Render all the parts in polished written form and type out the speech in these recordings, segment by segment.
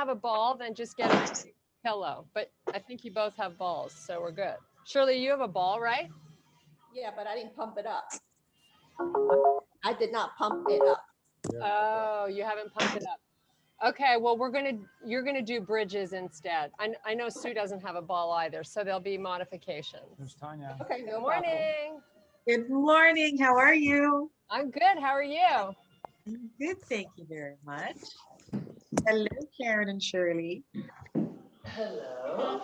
have a ball, then just get a pillow. But I think you both have balls, so we're good. Shirley, you have a ball, right? Yeah, but I didn't pump it up. I did not pump it up. Oh, you haven't pumped it up. Okay, well, you're gonna do bridges instead. I know Sue doesn't have a ball either, so there'll be modifications. There's Tanya. Okay, no Good morning. Good morning. How are you? I'm good. How are you? I'm good. Thank you very much. Hello, Karen and Shirley. Hello.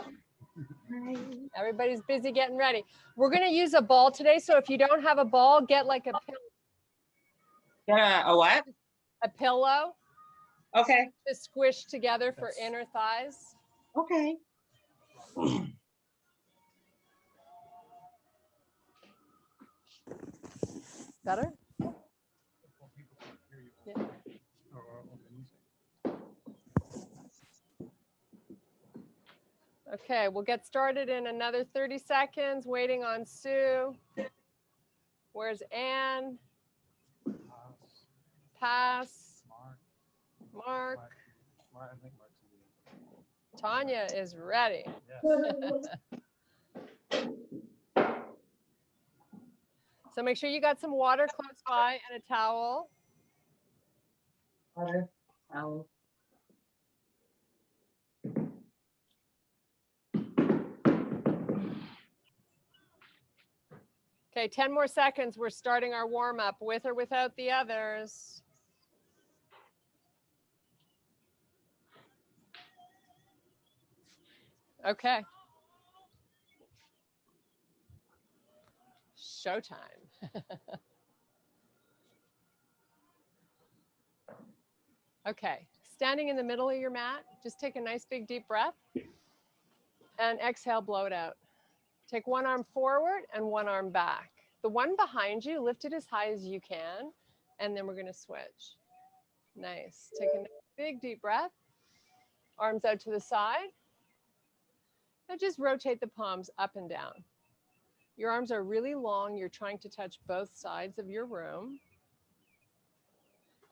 Hi. Everybody's busy getting ready. We're gonna use a ball today, so if you don't have a ball, get like a A what? a pillow Okay. to squish together for inner thighs. Okay. Better? Yeah. Okay, we'll get started in another 30 seconds, waiting on Sue. Where's Anne? Pass. Mark. Tanya is ready. So make sure you got some water close by and a towel. Water, towel. Okay, 10 more seconds. We're starting our warm up with or without the others. Okay. Showtime. Okay, standing in the middle of your mat, just take a nice big deep breath and exhale, blow it out. Take one arm forward and one arm back. The one behind you, lift it as high as you can, and then we're gonna switch. Nice, take a big deep breath. Arms out to the side. Now just rotate the palms up and down. Your arms are really long. You're trying to touch both sides of your room.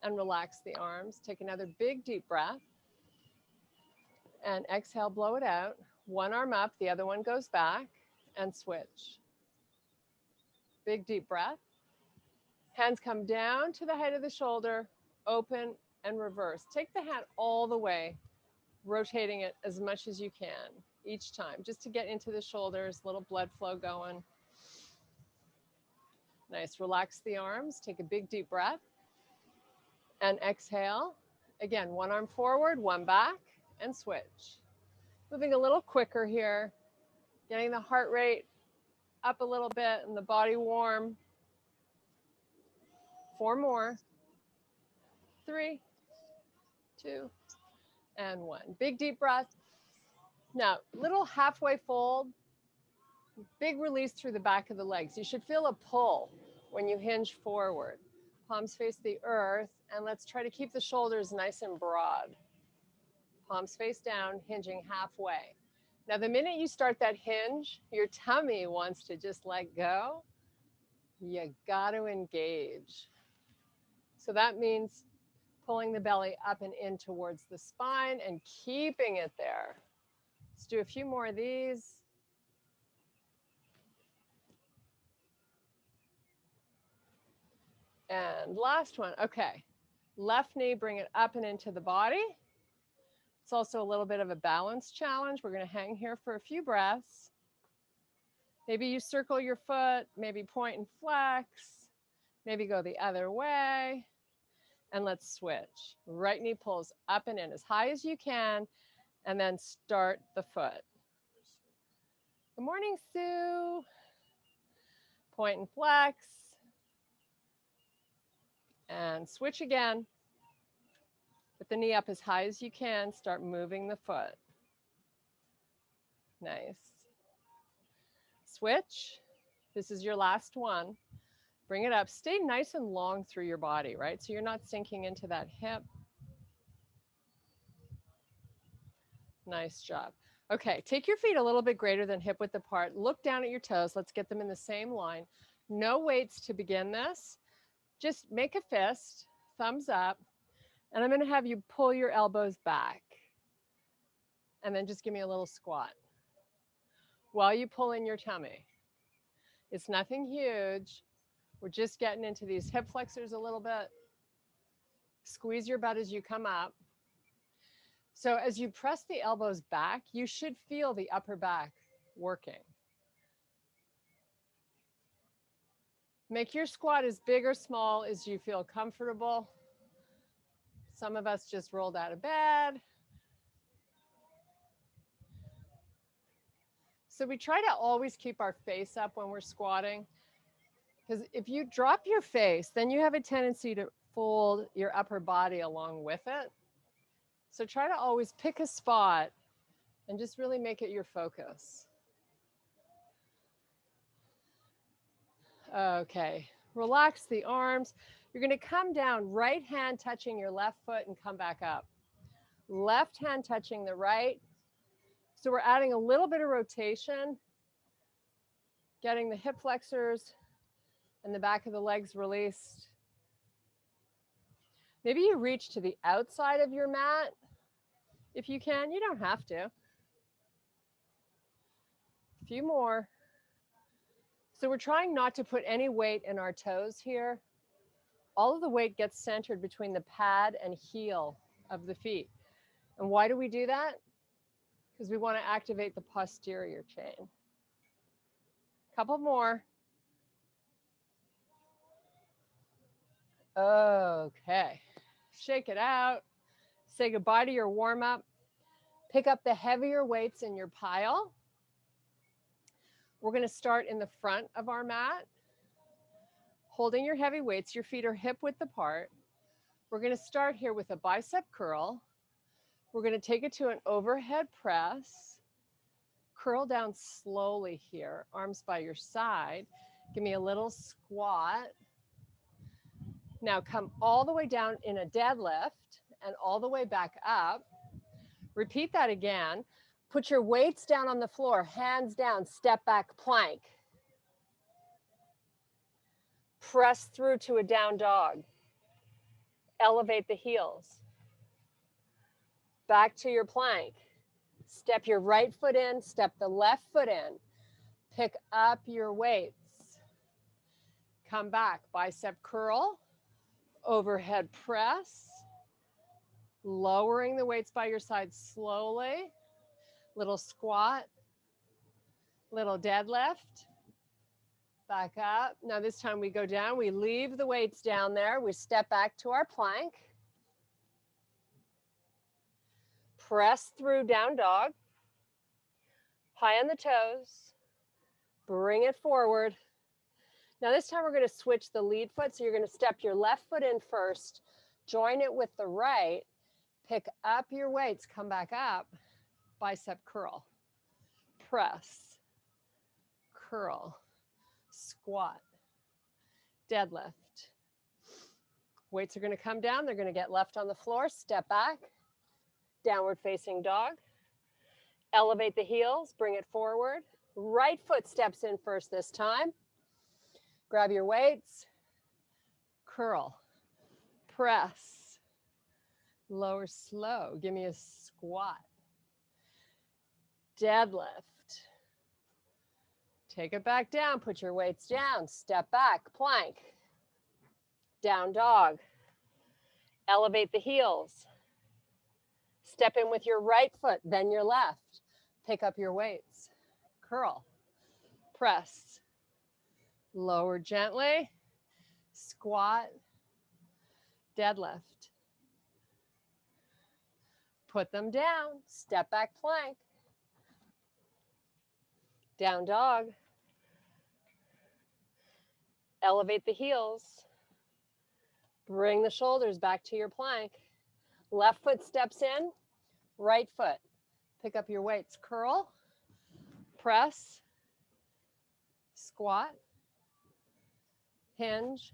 And relax the arms. Take another big deep breath. And exhale, blow it out. One arm up, the other one goes back, and switch. Big deep breath. Hands come down to the height of the shoulder, open and reverse. Take the hand all the way, rotating it as much as you can each time, just to get into the shoulders, little blood flow going. Nice, relax the arms, take a big deep breath, and exhale. Again, one arm forward, one back, and switch. Moving a little quicker here, getting the heart rate up a little bit and the body warm. 4 more. 3, 2, and 1. Big deep breath. Now, little halfway fold, big release through the back of the legs. You should feel a pull when you hinge forward. Palms face the earth, and let's try to keep the shoulders nice and broad. Palms face down, hinging halfway. Now, the minute you start that hinge, your tummy wants to just let go. You got to engage. So that means pulling the belly up and in towards the spine and keeping it there. Let's do a few more of these. And last one. Okay. Left knee, bring it up and into the body. It's also a little bit of a balance challenge. We're going to hang here for a few breaths. Maybe you circle your foot, maybe point and flex, maybe go the other way. And let's switch. Right knee pulls up and in as high as you can, and then start the foot. Good morning, Sue. Point and flex. And switch again. Put the knee up as high as you can. Start moving the foot. Nice. Switch. This is your last one. Bring it up. Stay nice and long through your body, right? So you're not sinking into that hip. Nice job. Okay, take your feet a little bit greater than hip width apart. Look down at your toes. Let's get them in the same line. No weights to begin this. Just make a fist, thumbs up, and I'm going to have you pull your elbows back. And then just give me a little squat while you pull in your tummy. It's nothing huge. We're just getting into these hip flexors a little bit. Squeeze your butt as you come up. So as you press the elbows back, you should feel the upper back working. Make your squat as big or small as you feel comfortable. Some of us just rolled out of bed. So we try to always keep our face up when we're squatting, because if you drop your face, then you have a tendency to fold your upper body along with it. So try to always pick a spot and just really make it your focus. Okay, relax the arms. You're going to come down, right hand touching your left foot and come back up. Left hand touching the right. So we're adding a little bit of rotation, getting the hip flexors and the back of the legs released. Maybe you reach to the outside of your mat if you can. You don't have to. A few more. So we're trying not to put any weight in our toes here. All of the weight gets centered between the pad and heel of the feet. And why do we do that? Because we want to activate the posterior chain. Couple more. Okay, shake it out. Say goodbye to your warm-up. Pick up the heavier weights in your pile. We're going to start in the front of our mat. Holding your heavy weights, your feet are hip-width apart. We're going to start here with a bicep curl. We're going to take it to an overhead press. Curl down slowly here, arms by your side. Give me a little squat. Now come all the way down in a deadlift and all the way back up. Repeat that again. Put your weights down on the floor, hands down, step back plank. Press through to a down dog. Elevate the heels. Back to your plank. Step your right foot in, step the left foot in. Pick up your weights. Come back, bicep curl, overhead press. Lowering the weights by your side slowly. Little squat, little deadlift. Back up. Now this time we go down, we leave the weights down there. We step back to our plank. Press through down dog. High on the toes. Bring it forward. Now this time we're going to switch the lead foot. So you're going to step your left foot in first. Join it with the right. Pick up your weights. Come back up. Bicep curl. Press. Curl. Squat. Deadlift. Weights are going to come down. They're going to get left on the floor. Step back. Downward facing dog. Elevate the heels. Bring it forward. Right foot steps in first this time. Grab your weights. Curl. Press. Lower slow. Give me a squat. Deadlift. Take it back down. Put your weights down. Step back. Plank. Down dog. Elevate the heels. Step in with your right foot, then your left. Pick up your weights. Curl. Press. Lower gently. Squat. Deadlift. Put them down. Step back plank. Down dog. Elevate the heels. Bring the shoulders back to your plank. Left foot steps in, right foot. Pick up your weights. Curl, press, squat, hinge.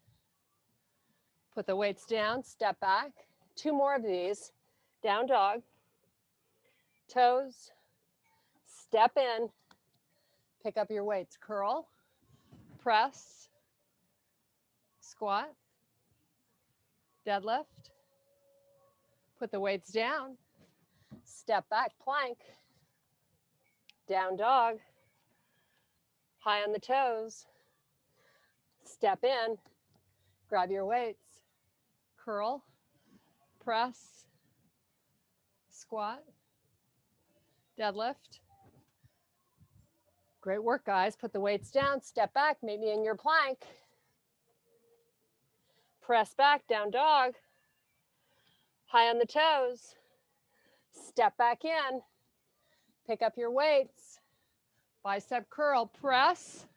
Put the weights down, step back. 2 more of these. Down dog. Toes. Step in. Pick up your weights. Curl, press, squat, deadlift. Put the weights down. Step back, plank. Down dog. High on the toes. Step in. Grab your weights. Curl. Press. Squat. Deadlift. Great work, guys. Put the weights down. Step back, maybe in your plank. Press back, down dog. High on the toes. Step back in. Pick up your weights. Bicep curl, press.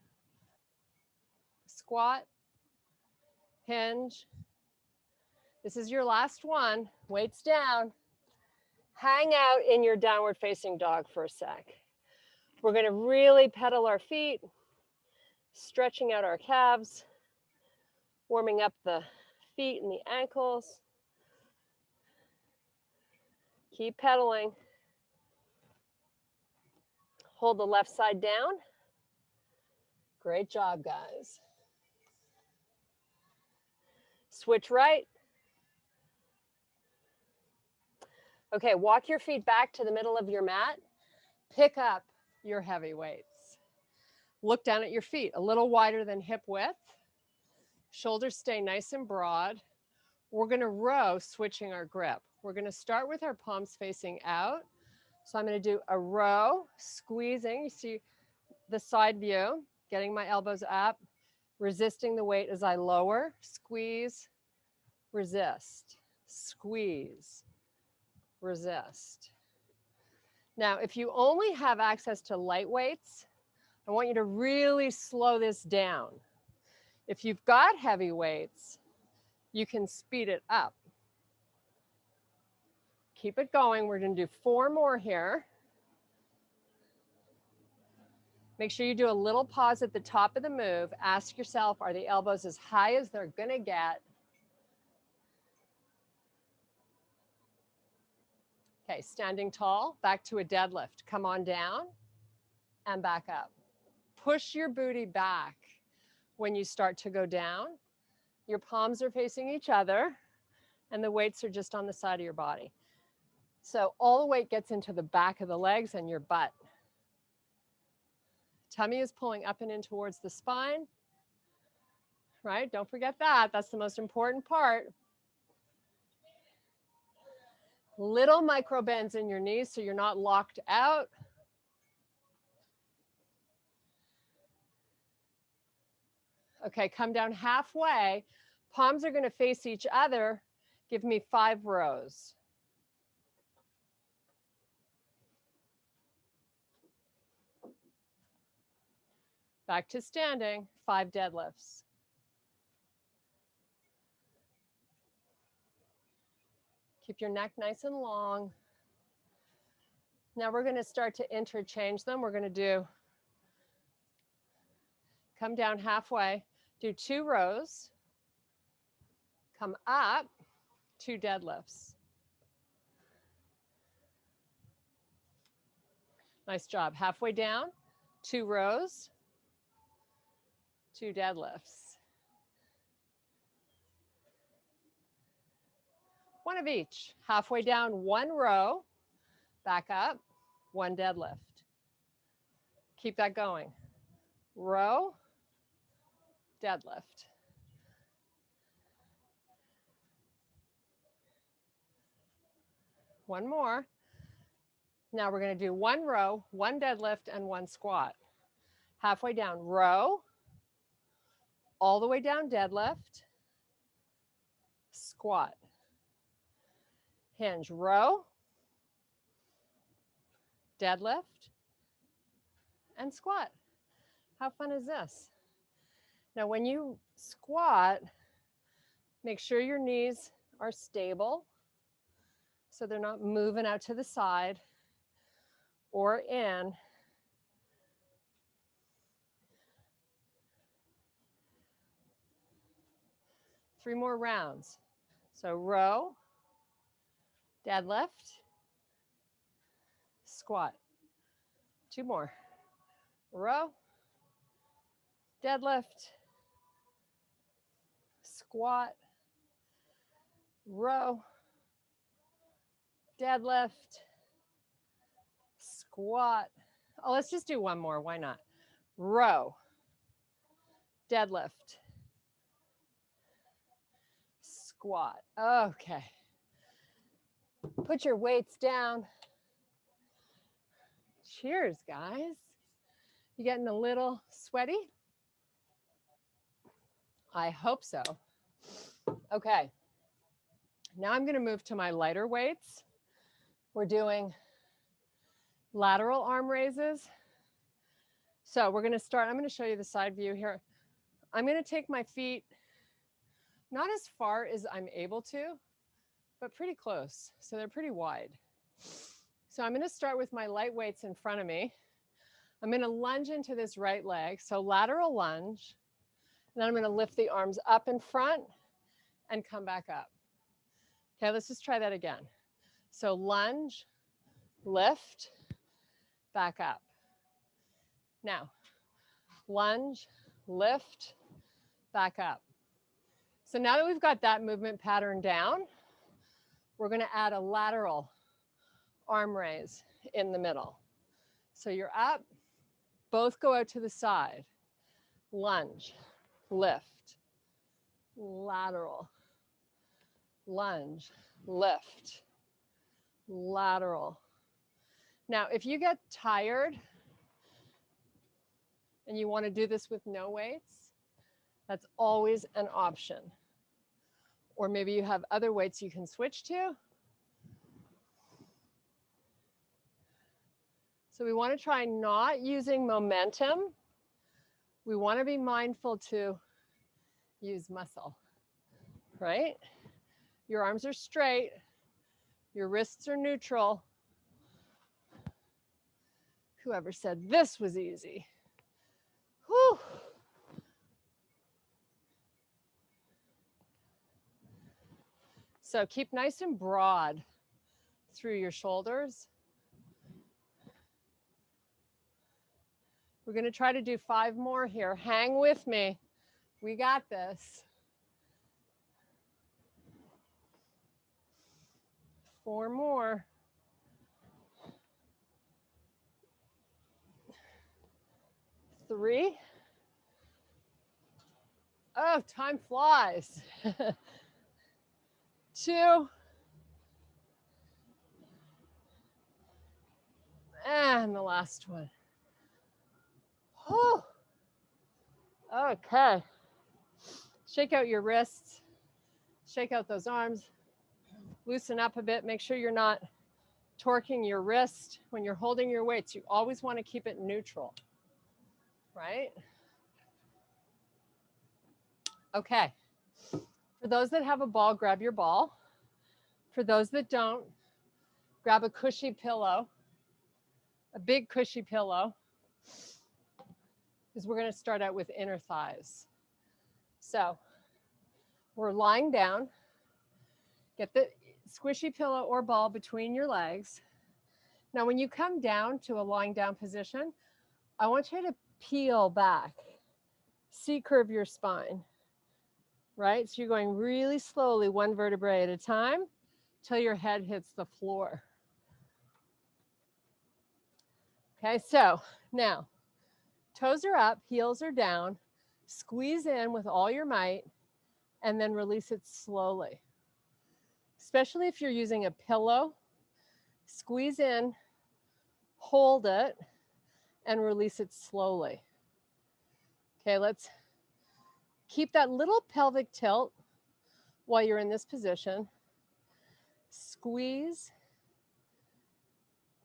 Squat. Hinge. This is your last one. Weights down. Hang out in your downward facing dog for a sec. We're going to really pedal our feet, stretching out our calves, warming up the feet and the ankles. Keep pedaling. Hold the left side down. Great job, guys. Switch right. Okay, walk your feet back to the middle of your mat. Pick up your heavy weights. Look down at your feet, a little wider than hip width. Shoulders stay nice and broad. We're going to row, switching our grip. We're going to start with our palms facing out. So I'm going to do a row, squeezing. You see the side view, getting my elbows up, resisting the weight as I lower, squeeze, resist, squeeze, resist. Now, if you only have access to light weights, I want you to really slow this down. If you've got heavy weights, you can speed it up. Keep it going. We're going to do 4 more here. Make sure you do a little pause at the top of the move. Ask yourself, are the elbows as high as they're going to get? Okay, standing tall, back to a deadlift. Come on down and back up. Push your booty back when you start to go down. Your palms are facing each other and the weights are just on the side of your body. So all the weight gets into the back of the legs and your butt. Tummy is pulling up and in towards the spine, right? Don't forget that. That's the most important part. Little micro bends in your knees so you're not locked out. Okay, come down halfway. Palms are going to face each other. Give me 5 rows. Back to standing, 5 deadlifts. Keep your neck nice and long. Now we're going to start to interchange them. We're going to come down halfway, do 2 rows, come up, 2 deadlifts. Nice job. Halfway down, 2 rows, 2 deadlifts. 1 of each. Halfway down, 1 row, back up, 1 deadlift. Keep that going. Row, deadlift. One more. Now we're going to do 1 row, 1 deadlift, and 1 squat. Halfway down, row, all the way down, deadlift, squat. Hinge, row, deadlift, and squat. How fun is this? Now when you squat, make sure your knees are stable so they're not moving out to the side or in. Three more rounds. So row, deadlift, squat. 2 more. Row, deadlift, squat, row, deadlift, squat. Oh, let's just do one more. Why not? Row, deadlift, squat. Okay. Put your weights down. Cheers, guys. You getting a little sweaty? I hope so. Okay. Now I'm going to move to my lighter weights. We're doing lateral arm raises. So we're going to start. I'm going to show you the side view here. I'm going to take my feet not as far as I'm able to, but pretty close. So they're pretty wide. So I'm going to start with my light weights in front of me. I'm going to lunge into this right leg. So lateral lunge. And then I'm going to lift the arms up in front and come back up. Okay, let's just try that again. So lunge, lift, back up. Now, lunge, lift, back up. So now that we've got that movement pattern down, we're going to add a lateral arm raise in the middle. So you're up, both go out to the side. Lunge, lift, lateral, lunge, lift, lateral. Now, if you get tired and you want to do this with no weights, that's always an option. Or maybe you have other weights you can switch to. So we want to try not using momentum. We want to be mindful to use muscle, right? Your arms are straight. Your wrists are neutral. Whoever said this was easy? Whew. So keep nice and broad through your shoulders. We're going to try to do 5 more here. Hang with me. We got this. 4 more. 3. Oh, time flies. 2. And the last one. Whew. Okay. Shake out your wrists. Shake out those arms. Loosen up a bit. Make sure you're not torquing your wrist. When you're holding your weights, you always want to keep it neutral, right? Okay. For those that have a ball, grab your ball. For those that don't, grab a cushy pillow, a big cushy pillow, because we're going to start out with inner thighs. So we're lying down. Get the squishy pillow or ball between your legs. Now, when you come down to a lying down position, I want you to peel back, C-curve your spine, right? So you're going really slowly, one vertebrae at a time, till your head hits the floor. Okay, so now, toes are up, heels are down, squeeze in with all your might, and then release it slowly. Especially if you're using a pillow, squeeze in, hold it, and release it slowly. Okay, let's keep that little pelvic tilt while you're in this position. Squeeze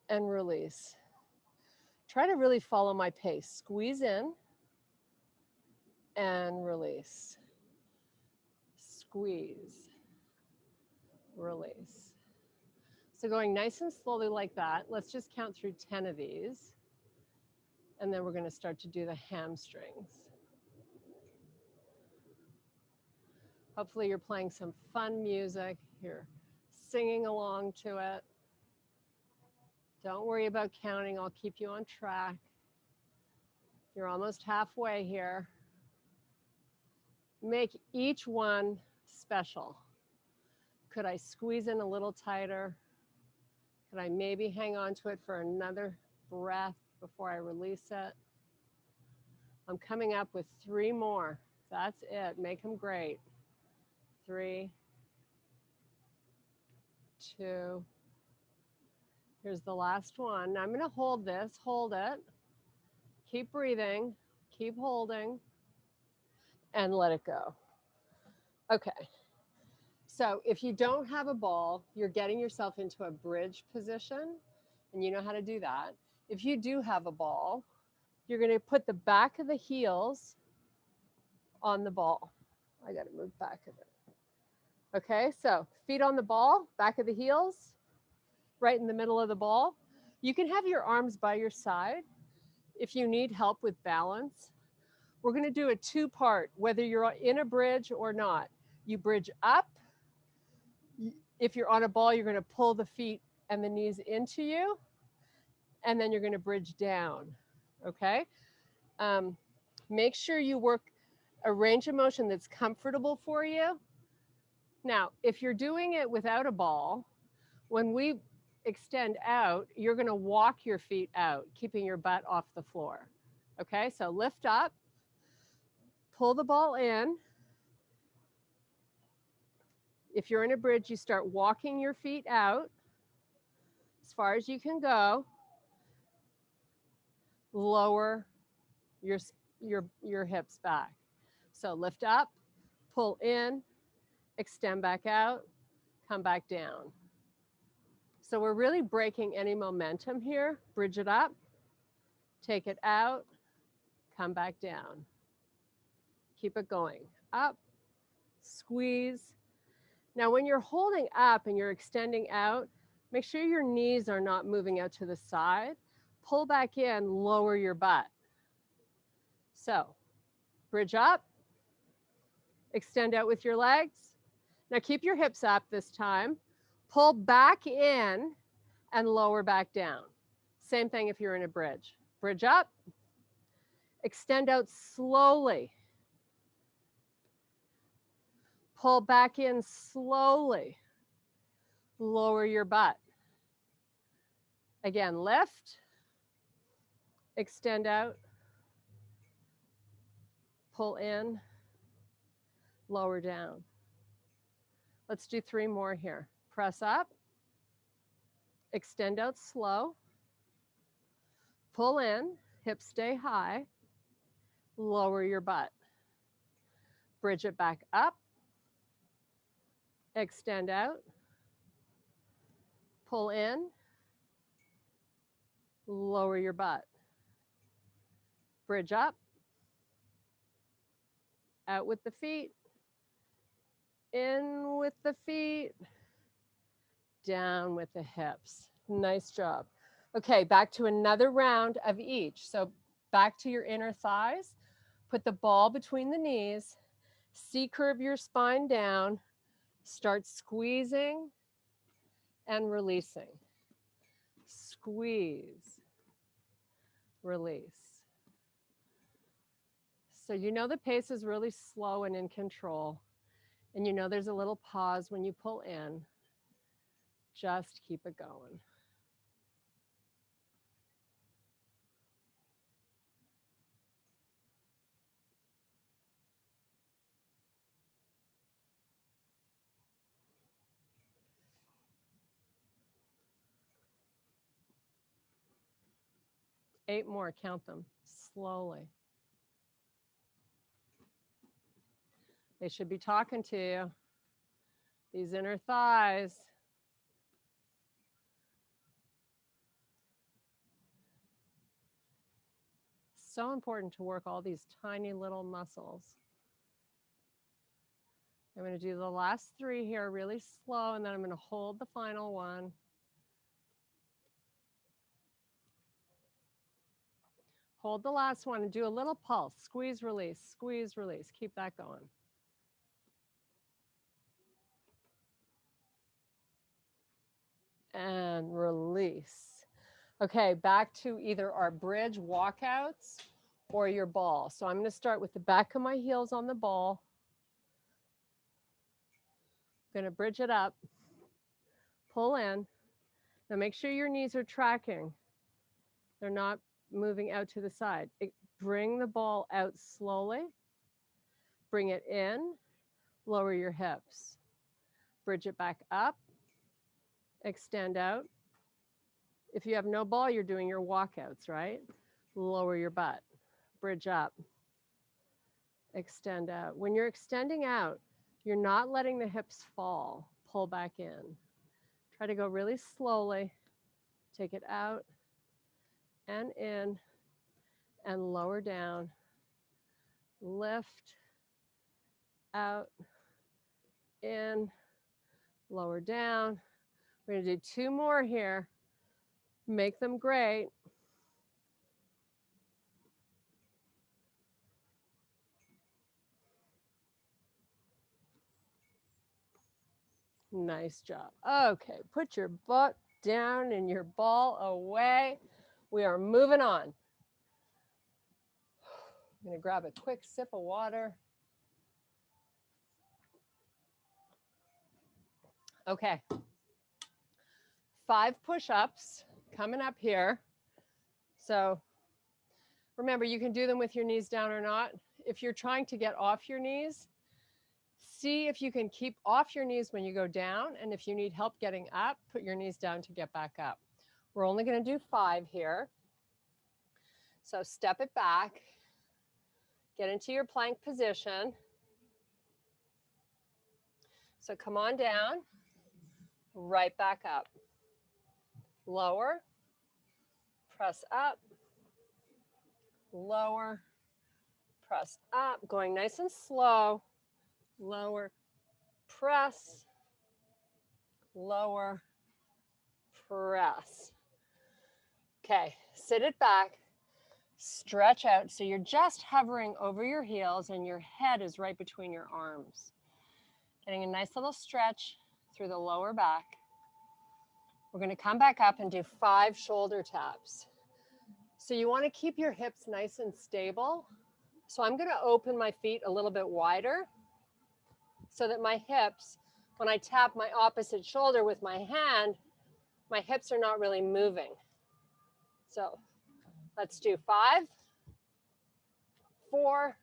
and release. Try to really follow my pace. Squeeze in and release. Squeeze, release. So going nice and slowly like that. Let's just count through 10 of these. And then we're going to start to do the hamstrings. Hopefully you're playing some fun music. You're singing along to it. Don't worry about counting. I'll keep you on track. You're almost halfway here. Make each one special. Could I squeeze in a little tighter? Could I maybe hang on to it for another breath before I release it. I'm coming up with 3 more. That's it. Make them great. 3, 2. Here's the last one. Now I'm going to hold this. Hold it. Keep breathing. Keep holding. And let it go. Okay. So if you don't have a ball, you're getting yourself into a bridge position, and you know how to do that. If you do have a ball, you're going to put the back of the heels on the ball. I got to move back a bit. Okay, so feet on the ball, back of the heels, right in the middle of the ball. You can have your arms by your side if you need help with balance. We're going to do a 2-part, whether you're in a bridge or not. You bridge up. If you're on a ball, you're going to pull the feet and the knees into you, and then you're going to bridge down. Okay? Make sure you work a range of motion that's comfortable for you. Now, if you're doing it without a ball, when we extend out, you're going to walk your feet out, keeping your butt off the floor. Okay, so lift up, pull the ball in. If you're in a bridge, you start walking your feet out as far as you can go. Lower your hips back. So lift up, pull in, extend back out, come back down. So we're really breaking any momentum here. Bridge it up, take it out, come back down. Keep it going. Up, squeeze. Now when you're holding up and you're extending out, make sure your knees are not moving out to the side. Pull back in, lower your butt. So bridge up, extend out with your legs. Now keep your hips up this time. Pull back in and lower back down. Same thing if you're in a bridge. Bridge up, extend out slowly. Pull back in slowly. Lower your butt. Again, lift, extend out, pull in, lower down. Let's do 3 more here. Press up, extend out slow, pull in, hips stay high, lower your butt. Bridge it back up, extend out, pull in, lower your butt. Bridge up, out with the feet, in with the feet, down with the hips. Nice job. Okay, back to another round of each. So back to your inner thighs. Put the ball between the knees. C-curve your spine down. Start squeezing and releasing. Squeeze, release. So you know the pace is really slow and in control. And you know there's a little pause when you pull in. Just keep it going. Eight more, count them slowly. They should be talking to you. These inner thighs. So important to work all these tiny little muscles. I'm going to do the last 3 here really slow, and then I'm going to hold the final one. Hold the last one and do a little pulse. Squeeze, release, squeeze, release. Keep that going. And release. Okay, back to either our bridge walkouts or your ball. So I'm going to start with the back of my heels on the ball. I'm going to bridge it up, pull in. Now make sure your knees are tracking. They're not moving out to the side. Bring the ball out slowly. Bring it in. Lower your hips. Bridge it back up. Extend out. If you have no ball, you're doing your walkouts, right? Lower your butt. Bridge up. Extend out. When you're extending out, you're not letting the hips fall. Pull back in. Try to go really slowly. Take it out and in and lower down. Lift, out, in, lower down. We're going to do 2 more here. Make them great. Nice job. Okay, put your butt down and your ball away. We are moving on. I'm going to grab a quick sip of water. Okay. 5 push-ups coming up here. So remember, you can do them with your knees down or not. If you're trying to get off your knees, see if you can keep off your knees when you go down. And if you need help getting up, put your knees down to get back up. We're only going to do 5 here. So step it back. Get into your plank position. So come on down, right back up. Lower, press up, lower, press up, going nice and slow. Lower, press, lower, press. Okay, sit it back, stretch out. So you're just hovering over your heels and your head is right between your arms. Getting a nice little stretch through the lower back. We're going to come back up and do 5 shoulder taps. So you want to keep your hips nice and stable. So I'm going to open my feet a little bit wider so that my hips, when I tap my opposite shoulder with my hand, my hips are not really moving. So let's do 5, 4,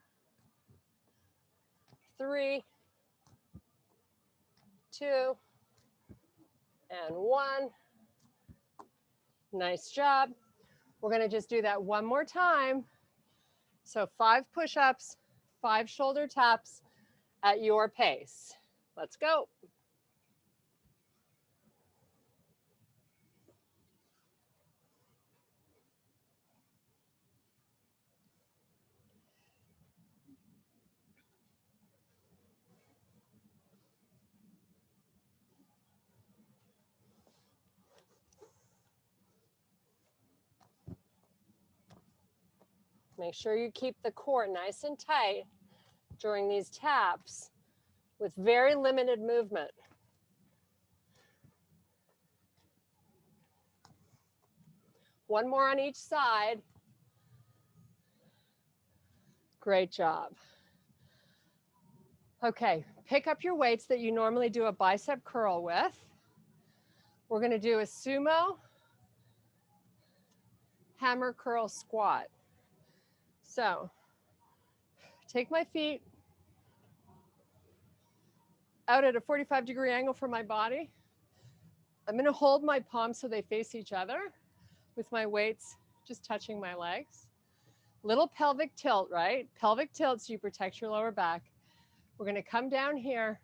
3, 2, and 1. Nice job. We're going to just do that one more time. So 5 push-ups, 5 shoulder taps at your pace. Let's go. Make sure you keep the core nice and tight during these taps with very limited movement. One more on each side. Great job. Okay, pick up your weights that you normally do a bicep curl with. We're going to do a sumo hammer curl squat. So take my feet out at a 45-degree angle from my body. I'm going to hold my palms so they face each other with my weights just touching my legs. Little pelvic tilt, right? Pelvic tilt so you protect your lower back. We're going to come down here,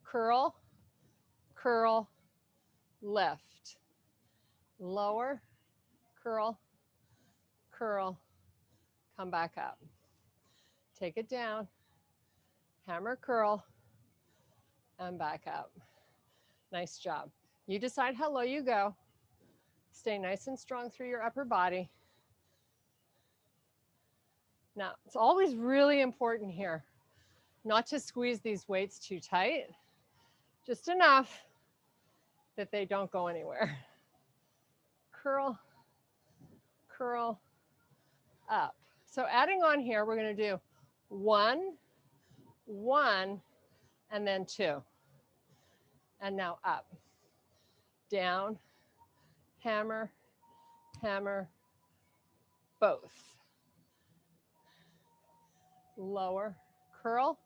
curl, curl, lift, lower, curl, curl, come back up. Take it down, hammer curl, and back up. Nice job. You decide how low you go. Stay nice and strong through your upper body. Now, it's always really important here not to squeeze these weights too tight, just enough that they don't go anywhere. Curl, curl, up. So adding on here, we're going to do 1, 1, and then 2. And now up, down, hammer, hammer, both. Lower, curl,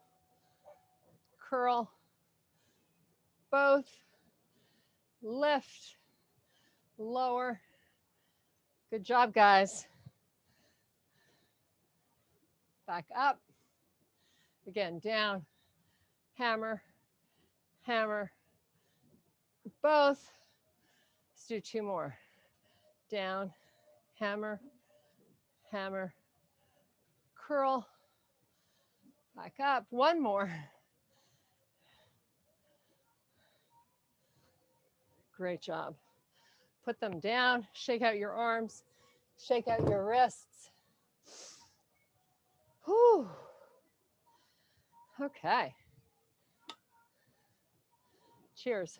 curl, both, lift, lower. Good job, guys. Back up. Again, down, hammer, hammer, both. Let's do two more. Down, hammer, hammer, curl, back up. One more. Great job. Put them down, shake out your arms, shake out your wrists. Whew. Okay. Cheers.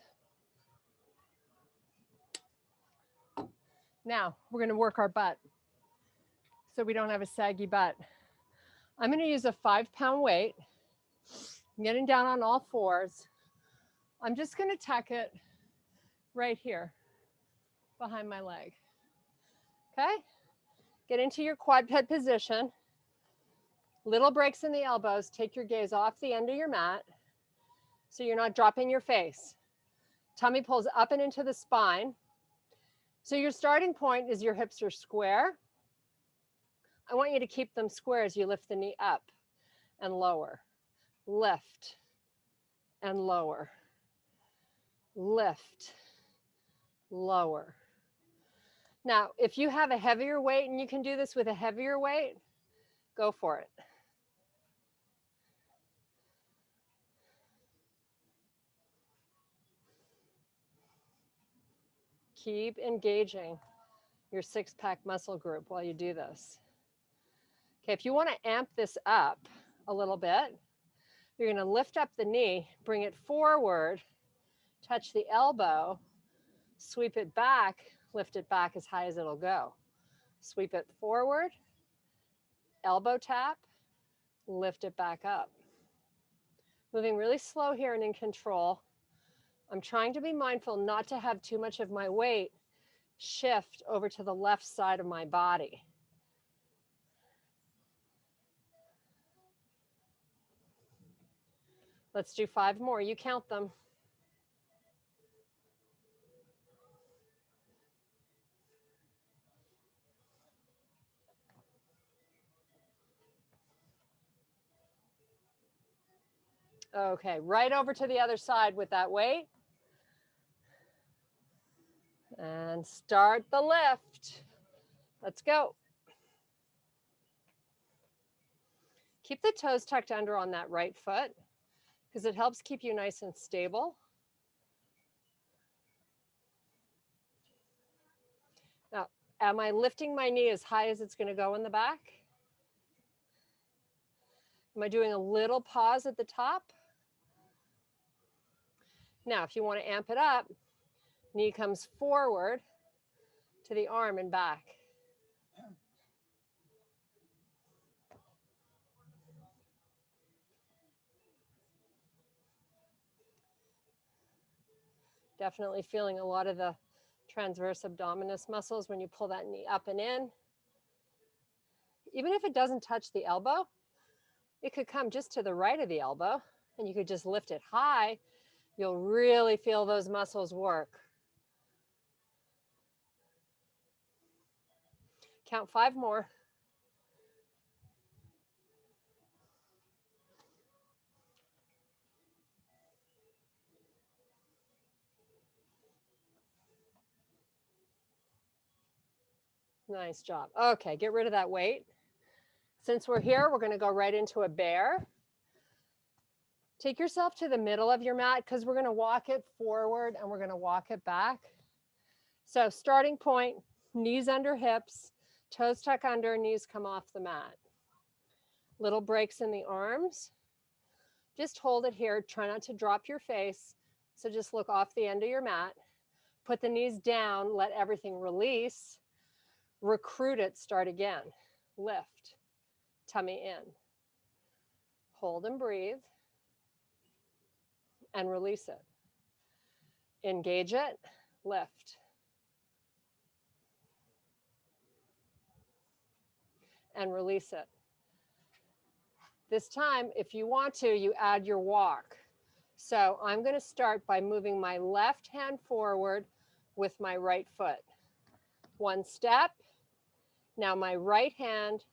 Now we're going to work our butt so we don't have a saggy butt. I'm going to use a 5-pound weight. I'm getting down on all fours. I'm just going to tuck it right here behind my leg. Okay? Get into your quadruped position. Little breaks in the elbows. Take your gaze off the end of your mat so you're not dropping your face. Tummy pulls up and into the spine. So your starting point is your hips are square. I want you to keep them square as you lift the knee up and lower. Lift and lower. Lift, lower. Now, if you have a heavier weight and you can do this with a heavier weight, go for it. Keep engaging your six-pack muscle group while you do this. Okay, if you want to amp this up a little bit, you're going to lift up the knee, bring it forward, touch the elbow, sweep it back, lift it back as high as it'll go. Sweep it forward, elbow tap, lift it back up. Moving really slow here and in control. I'm trying to be mindful not to have too much of my weight shift over to the left side of my body. Let's do 5 more. You count them. Okay, right over to the other side with that weight. And start the lift. Let's go. Keep the toes tucked under on that right foot because it helps keep you nice and stable. Now, am I lifting my knee as high as it's going to go in the back? Am I doing a little pause at the top? Now, if you want to amp it up, knee comes forward to the arm and back. Definitely feeling a lot of the transverse abdominis muscles when you pull that knee up and in. Even if it doesn't touch the elbow, it could come just to the right of the elbow and you could just lift it high. You'll really feel those muscles work. Count 5 more. Nice job. Okay, get rid of that weight. Since we're here, we're going to go right into a bear. Take yourself to the middle of your mat because we're going to walk it forward and we're going to walk it back. So starting point, knees under hips, toes tuck under, knees come off the mat. Little breaks in the arms. Just hold it here. Try not to drop your face. So just look off the end of your mat. Put the knees down. Let everything release. Recruit it. Start again. Lift. Tummy in. Hold and breathe. And release it. Engage it. Lift. and release it. This time, if you want to, you add your walk. So I'm going to start by moving my left hand forward with my right foot. One step. Now my right hand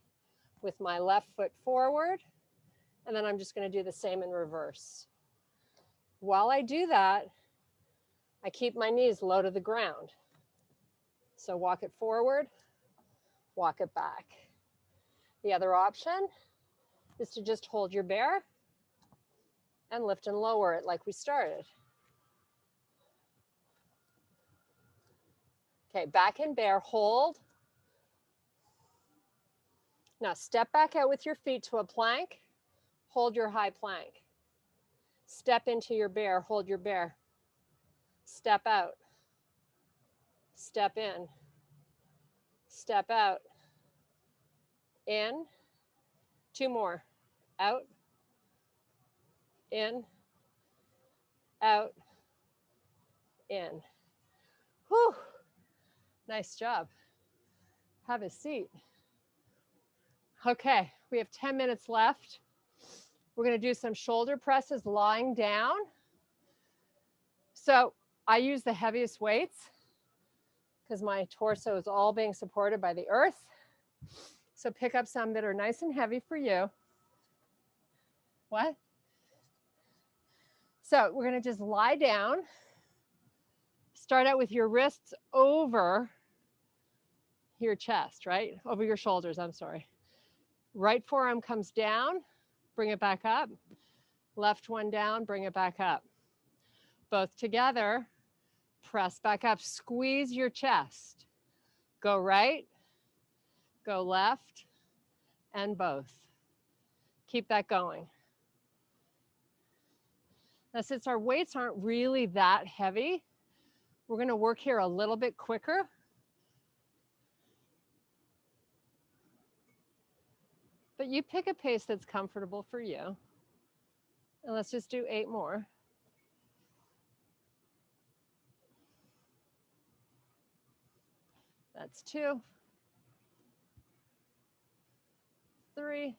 with my left foot forward. And then I'm just going to do the same in reverse. While I do that, I keep my knees low to the ground. So walk it forward, walk it back. The other option is to just hold your bear and lift and lower it like we started. Okay, back in bear, hold. Now step back out with your feet to a plank, hold your high plank. Step into your bear, hold your bear. Step out, step in, step out, in, two more, out, in, out, in. Whew, nice job. Have a seat. Okay, we have 10 minutes left. We're going to do some shoulder presses lying down. So I use the heaviest weights because my torso is all being supported by the earth. So pick up some that are nice and heavy for you. What? So we're going to just lie down. Start out with your wrists over your chest, right? Over your shoulders, I'm sorry. Right forearm comes down, bring it back up. Left one down, bring it back up. Both together, press back up, squeeze your chest. Go right, go left, and both. Keep that going. Now, since our weights aren't really that heavy, we're going to work here a little bit quicker. But you pick a pace that's comfortable for you. And let's just do 8 more. That's 2, 3,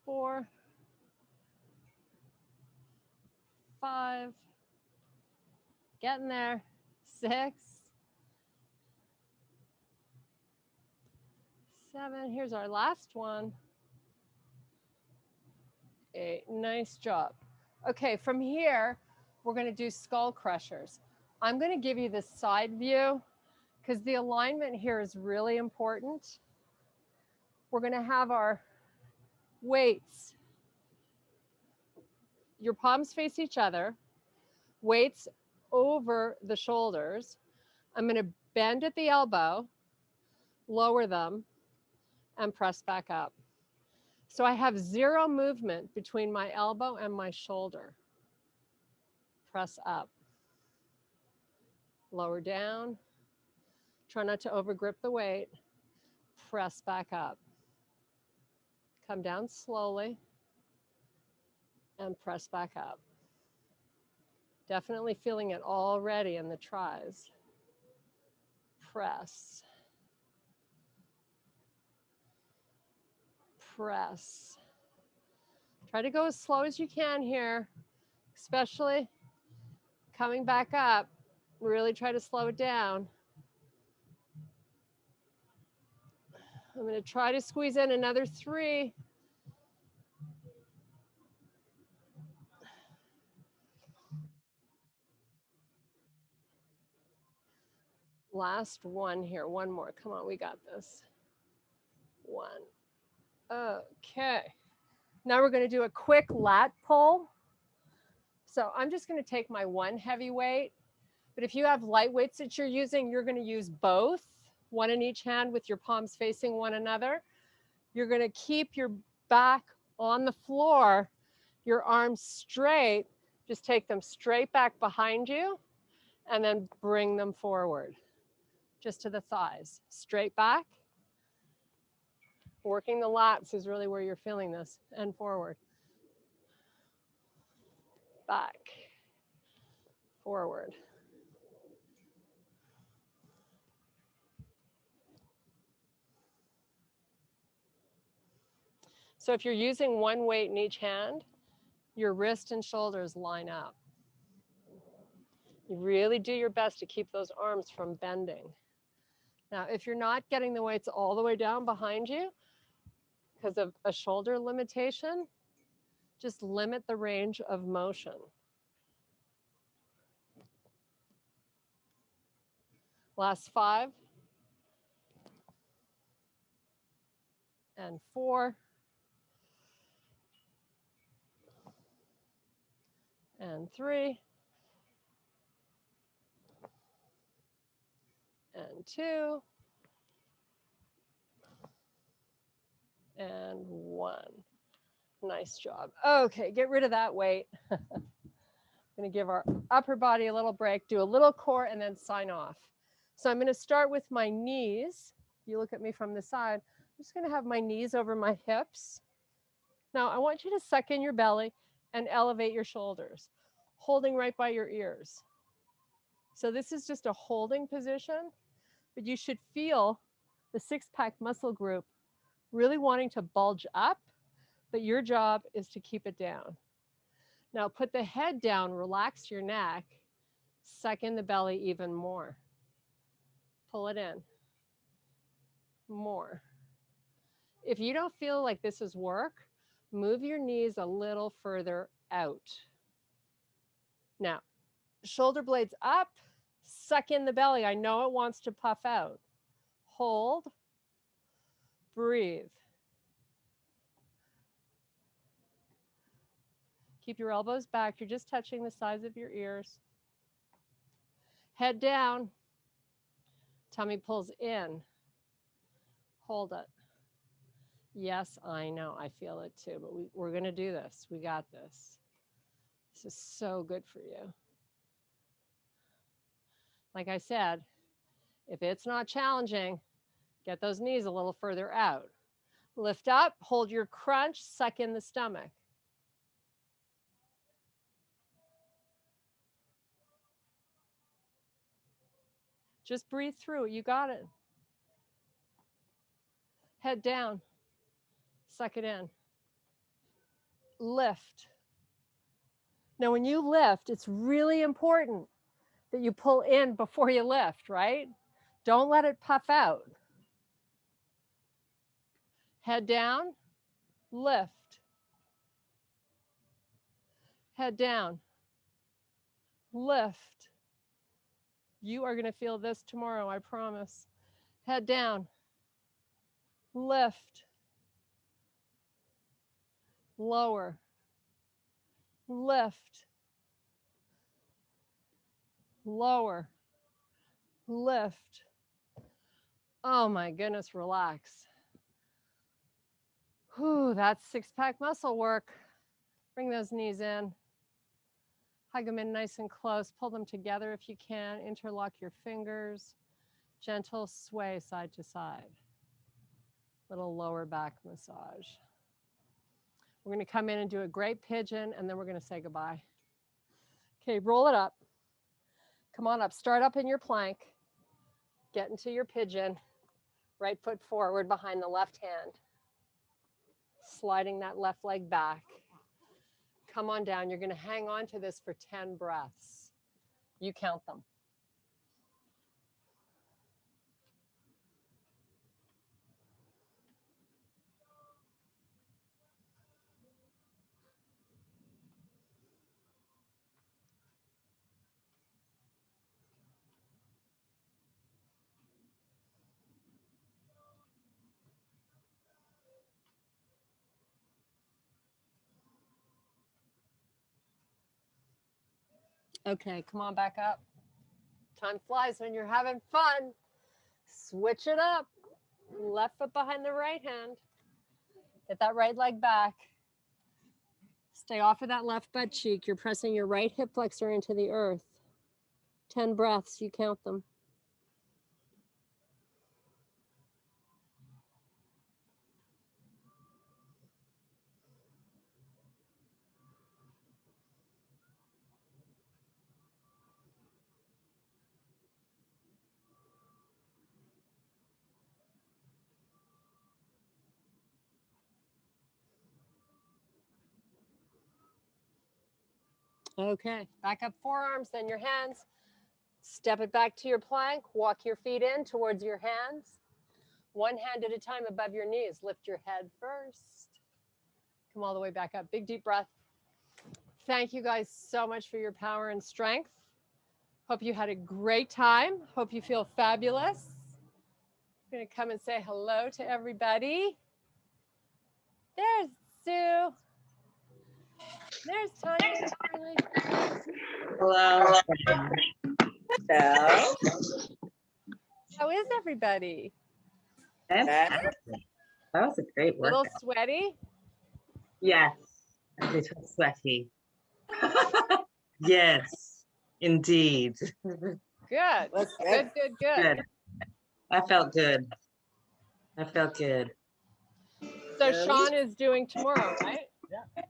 4, 5, getting there, 6, 7, here's our last one, 8, nice job. Okay, from here, we're gonna do skull crushers. I'm gonna give you this side view because the alignment here is really important. We're gonna have our weights, your palms face each other, weights over the shoulders. I'm going to bend at the elbow, lower them, and press back up. So I have 0 movement between my elbow and my shoulder. Press up. Lower down. Try not to overgrip the weight. Press back up. Come down slowly and press back up. Definitely feeling it already in the tries. Press. Press. Try to go as slow as you can here, especially coming back up. Really try to slow it down. I'm going to try to squeeze in another 3. Last one here, one more. Come on, we got this. 1. Okay. Now we're going to do a quick lat pull. So I'm just going to take my one heavy weight, but if you have light weights that you're using, you're going to use both, one in each hand with your palms facing one another. You're going to keep your back on the floor, your arms straight, just take them straight back behind you and then bring them forward, just to the thighs, straight back. Working the lats is really where you're feeling this, and forward. Back, forward. So if you're using one weight in each hand, your wrist and shoulders line up. You really do your best to keep those arms from bending. Now, if you're not getting the weights all the way down behind you because of a shoulder limitation, just limit the range of motion. Last 5 and 4 and 3 and 2 and 1. Nice job. Okay, get rid of that weight. I'm going to give our upper body a little break, do a little core, and then sign off. So I'm going to start with my knees. If you look at me from the side, I'm just going to have my knees over my hips. Now, I want you to suck in your belly and elevate your shoulders, holding right by your ears. So this is just a holding position, but you should feel the six-pack muscle group really wanting to bulge up, but your job is to keep it down. Now put the head down, relax your neck, suck in the belly even more. Pull it in. More. If you don't feel like this is work, move your knees a little further out. Now, shoulder blades up, suck in the belly. I know it wants to puff out. Hold, breathe. Keep your elbows back. You're just touching the sides of your ears. Head down. Tummy pulls in. Hold it. Yes, I know. I feel it too, but we're going to do this. We got this. This is so good for you. Like I said, if it's not challenging, get those knees a little further out. Lift up, hold your crunch, suck in the stomach. Just breathe through it. You got it. Head down. Suck it in. Lift. Now, when you lift, it's really important that you pull in before you lift, right? Don't let it puff out. Head down. Lift. Head down. Lift. You are going to feel this tomorrow, I promise. Head down. Lift. Lower. Lift. Lower. Lift. Oh my goodness, relax. Whew, that's six-pack muscle work. Bring those knees in. Hug them in nice and close. Pull them together if you can. Interlock your fingers. Gentle sway side to side. Little lower back massage. We're going to come in and do a great pigeon, and then we're going to say goodbye. Okay, roll it up. Come on up. Start up in your plank. Get into your pigeon. Right foot forward behind the left hand. Sliding that left leg back. Come on down. You're going to hang on to this for 10 breaths. You count them. Okay, come on back up. Time flies when you're having fun. Switch it up. Left foot behind the right hand. Get that right leg back. Stay off of that left butt cheek. You're pressing your right hip flexor into the earth. 10 breaths, you count them. Okay, back up forearms, then your hands. Step it back to your plank. Walk your feet in towards your hands. One hand at a time above your knees. Lift your head first. Come all the way back up. Big deep breath. Thank you guys so much for your power and strength. Hope you had a great time. Hope you feel fabulous. I'm going to come and say hello to everybody. There's Sue. There's Tanya. Hello. So, How is everybody? Fantastic. That was a great A little workout. sweaty? Yes, a little sweaty. Yes, indeed. Good. That's Good, good, good. Good. I felt good. I felt good. So Good. Sean is doing tomorrow, right? Yeah.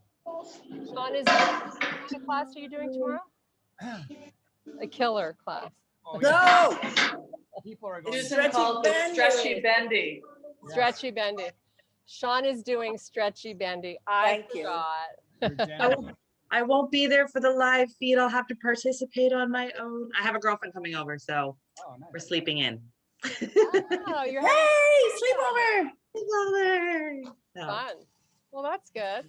Sean is what class are you doing tomorrow? A killer class. Oh, No, People are going. It's Susan called it stretchy stretchy bendy. Stretchy bendy. Sean is doing stretchy bendy. I Thank you. forgot. You're down. I won't be there for the live feed. I'll have to participate on my own. I have a girlfriend coming over, so Oh, nice. we're sleeping in. Oh, you're having hey, sleepover. Sleepover. So, fun. Well, that's good.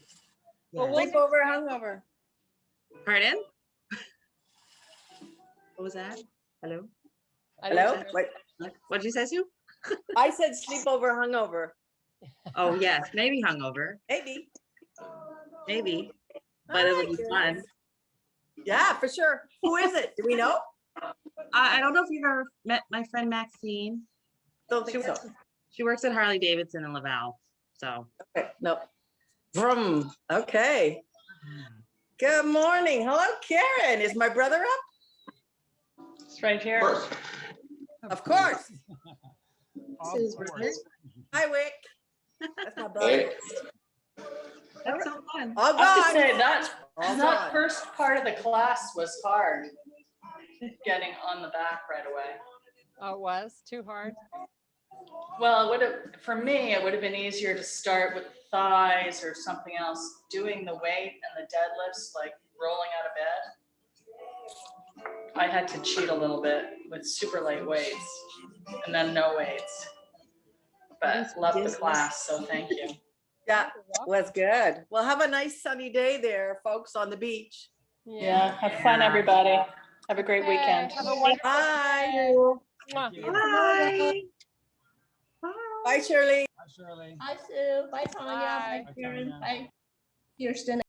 yeah. Well, we'll Sleepover, hungover. Pardon? What was that? Hello? I didn't hello? hear. What? What did you say, Sue? I said sleepover, hungover. Oh, yes, maybe hungover. Maybe. Maybe. But it'll be fun. Yeah, for sure. Who is it? Do we know? I don't know if you've ever met my friend Maxine. Don't think so. She works at Harley Davidson in Laval. So Okay, no. Vroom. Okay. Good morning. Hello, Karen. Is my brother up? It's right here. Of course. Of Sue's course. brother. Hi, Wick. That's my brother. that's so fun. All I have to gone. say All that gone. first part of the class was hard. Getting on the back right away. Oh, it was too hard. Well, it would have, for me, it would have been easier to start with thighs or something else. Doing the weight and the deadlifts, like rolling out of bed. I had to cheat a little bit with super light weights and then no weights. But love the class, so thank you. Yeah, was good. Well, have a nice sunny day there, folks, on the beach. Yeah, have fun, everybody. Have a great Okay, weekend. Have a wonderful Bye. day. Mwah. Bye. Bye, Shirley. Hi, Shirley. Hi, Sue. Bye, Tanya. Bye. Bye, Karen. Tanya. Bye, Kirsten.